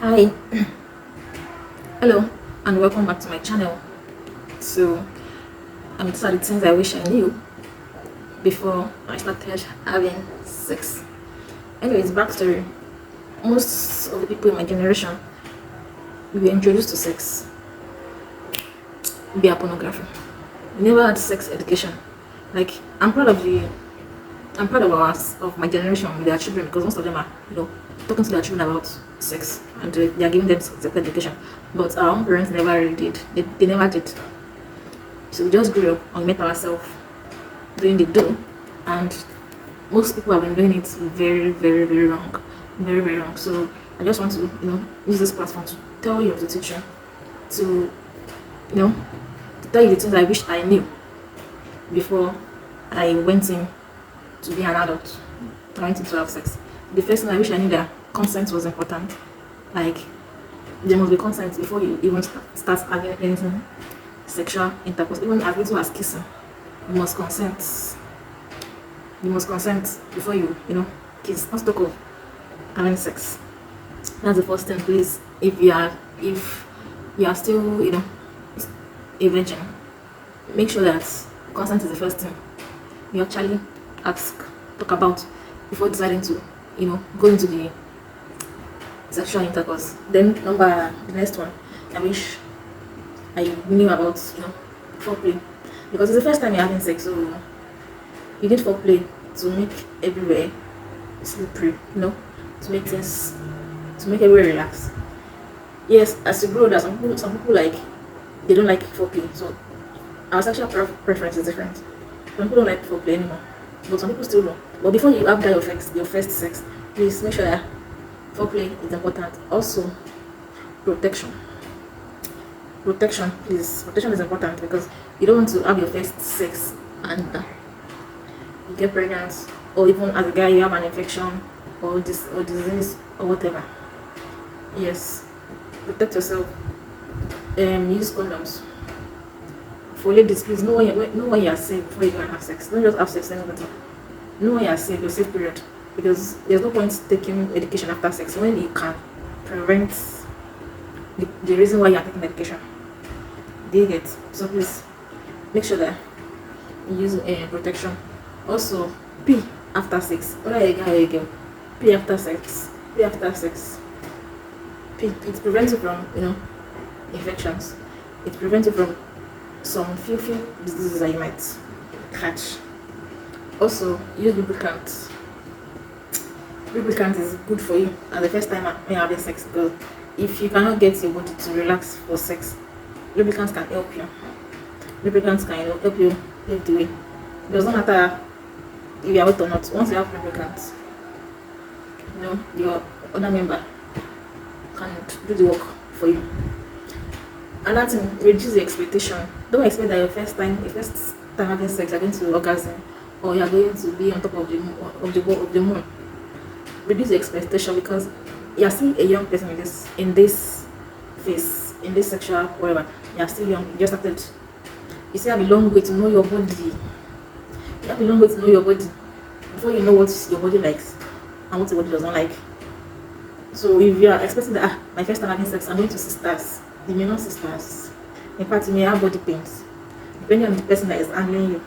Hi, hello, and welcome back to my channel. So, these are the things I wish I knew before I started having sex. Anyways, backstory. Most of the people in my generation, we were introduced to sex via pornography. We never had sex education. Like, I'm proud of us, of my generation with their children, because most of them are, talking to their children about sex, and they are giving them sex education. But our own parents never really did. They never did. So we just grew up and met ourselves doing the do, and most people have been doing it very, very, very wrong, very, very wrong. So I just want to, use this platform to tell you, to teach you, to, to tell you the things I wish I knew before I went in to be an adult, trying to have sex. The first thing I wish I knew, that consent was important. Like, there must be consent before you even start having anything sexual intercourse, even as little as kissing. You must consent. You must consent before kiss. Not talk of having sex. That's the first thing, please. If you are still, a virgin, make sure that consent is the first thing you actually talk about before deciding to, go into the sexual intercourse. Then the next one, I wish I knew about, foreplay, because it's the first time you're having sex, so you need foreplay to make everywhere slippery, to make everywhere relax. Yes, as you grow, there's some people like, they don't like foreplay, so our sexual preference is different. Some people don't like foreplay anymore, but some people still do. But before you have that your first sex, please make sure that foreplay is important. Also, protection. Please. Protection is important, because you don't want to have your first sex and you get pregnant, or even as a guy you have an infection or disease or whatever. Yes, protect yourself. Use condoms. For ladies, please know when you are safe before you go and have sex. Don't just have sex anything. Know when you are safe, your safe period, because there's no point taking medication after sex when you can prevent the reason why you are taking medication. Do you get? So please make sure that you use protection. Also, pee after sex. Whether you're a guy or a girl, pee after sex. Pee after sex. Pee. It prevents you from infections. It prevents you from some few diseases that you might catch. Also, use lubricant. Lubricant is good for you at the first time when you're having sex, because if you cannot get your body to relax for sex, lubricants can help you. Lubricants can help you lead the way. It does not matter if you are wet or not. Once you have lubricants, your other member can do the work for you. Another thing, reduce the expectation. Don't expect that your first time having sex, you're going to orgasm, or you're going to be on top of the moon. Reduce the expectation, because you're still a young person in this phase, in this sexual whatever. You're still young. You just started. You still have a long way to know your body. You have a long way to know your body before you know what your body likes and what your body does not like. So if you are expecting that my first time having sex, I'm going to see stars, you may not see stars. In fact, you may have body pains, depending on the person that is handling you,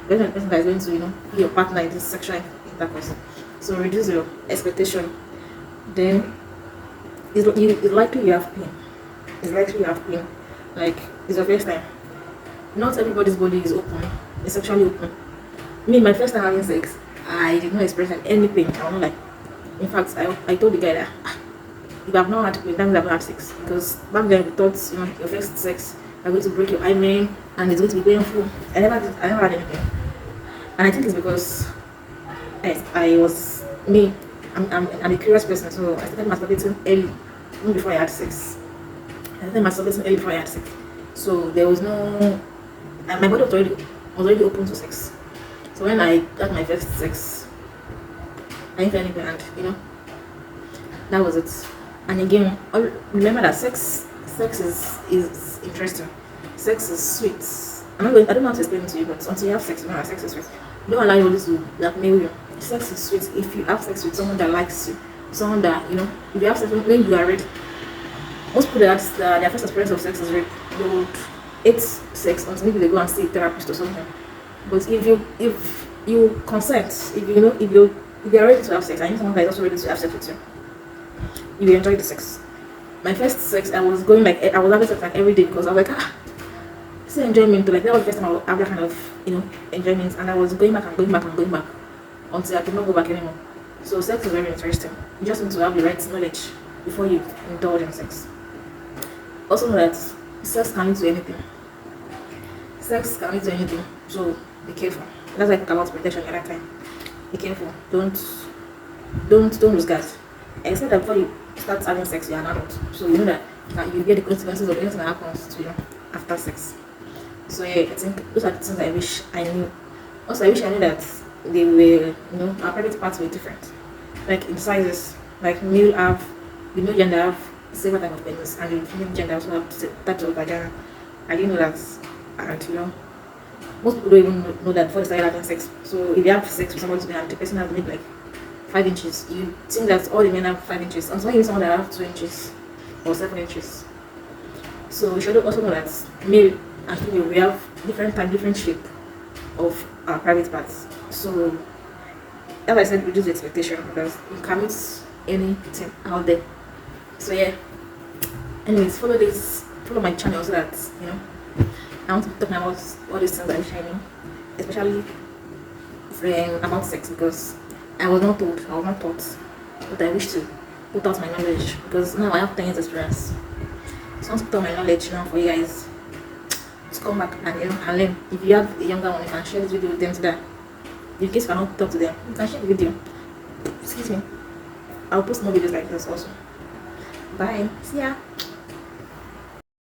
depending on the person that is going to be your partner in this sexual intercourse. So reduce your expectation. Then it's likely you have pain. It's likely you have pain. Like, it's your first time. Not everybody's body is open. It's sexually open. Me, my first time having sex, I did not experience any pain. I don't like. In fact, I told the guy that if I've not had pain, that means I've not had sex. Because back then we thought, your first sex, you're going to break your hymen and it's going to be painful. I never had anything. And I think it's because I was me. I'm a curious person, so I started masturbating early, even before I had sex. I started masturbating early before I had sex. So there was no, and my body was already open to sex. So when I got my first sex, I didn't feel anything, and that was it. And again, remember that sex is interesting. Sex is sweet. I don't know how to explain it to you, but until you have sex, you know that sex is sweet. Don't allow your body to blackmail you. Sex is sweet if you have sex with someone that likes you someone that if you have sex when you are ready. Most people that their first experience of sex is rape, they would hate sex until maybe they go and see a therapist or something. But if you consent, if you're ready to have sex, and someone that is also ready to have sex with you, you will enjoy the sex. My first sex, I was going like I was having sex like every day because I was like this is enjoyment. Like that was the first time I would have that kind of enjoyment, and I was going back and going back and going back until I could not go back anymore. So sex is very interesting. You just need to have the right knowledge before you indulge in sex. Also know that sex can lead to anything. Sex can lead to anything. So be careful. That's why I talk about protection the other time. Be careful. Don't lose guard. Except that before you start having sex, you're an adult. So you know that you get the consequences of anything that happens to you after sex. So yeah, I think those are the things I wish I knew. Also, I wish I knew that they were, our private parts were different. Like in sizes, like male have, the male gender have several types of penis, and the female gender also have types of vagina. I didn't know that, and most people don't even know that before they start having sex. So if you have sex with somebody today and the person has made like 5 inches, you think that all the men have 5 inches, until you meet someone that have 2 inches or 7 inches. So you should also know that male and female we have different type, different shape of our private parts. So as I said, reduce the expectation because you can meet anything out there. So yeah. Anyways, follow my channel so that I want to talk about all these things I wish I knew, especially about sex because I was not told, I was not taught, but I wish to put out my knowledge because now I have 10 years experience. So I want to put out my knowledge now for you guys to come back and learn. If you have a younger one, you can share this video with them so that in case you cannot talk to them, you can share the video. Excuse me. I'll post more videos like this also. Bye. See ya.